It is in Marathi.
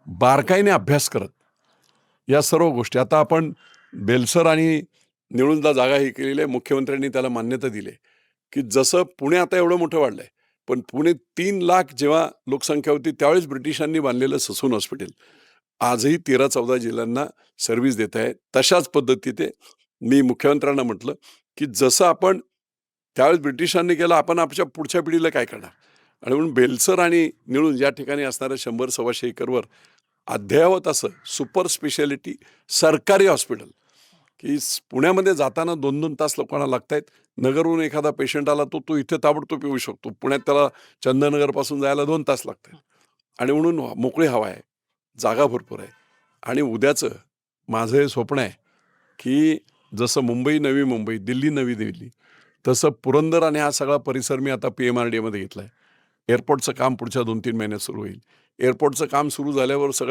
बारकाईने अभ्यास करत या सर्व गोष्टी आता आपण बेलसर आणि निळूंजला जागा ही केलेली आहे. मुख्यमंत्र्यांनी त्याला मान्यता दिली आहे, की जसं पुणे आता एवढं मोठं वाढलंय, पण पुणे 3 लाख जेव्हा लोकसंख्या होती त्यावेळेस ब्रिटिशांनी बांधलेलं ससून हॉस्पिटल आजही 13-14 जिल्ह्यांना सर्व्हिस देत आहे. तशाच पद्धतीने मी मुख्यमंत्र्यांना म्हटलं, की जसं आपण त्यावेळेस ब्रिटिशांनी केलं, आपण आपल्या पुढच्या पिढीला काय करणार? आणि म्हणून बेलसर आणि निळूंज या ठिकाणी असणाऱ्या 100-125 एकरवर अद्ययावत असं सुपर स्पेशालिटी सरकारी हॉस्पिटल, की पुण्यामध्ये जाताना 2-2 तास लोकांना लागतायत. नगरहून एखादा पेशंट आला तो इथे ताबडतोब येऊ शकतो. पुण्यात त्याला चंदननगरपासून जायला 2 तास लागतात. आणि म्हणून मोकळी हवा आहे, जागा भरपूर आहे. आणि उद्याचं माझं हे स्वप्न आहे, की जसं मुंबई नवी मुंबई, दिल्ली नवी दिल्ली, तसं पुरंदर आणि हा सगळा परिसर मी आता PMRDमध्ये घेतलाय. एअरपोर्टचं काम पुढच्या 2-3 महिन्यात सुरू होईल. एअरपोर्टचं काम सुरू झाल्यावर सगळं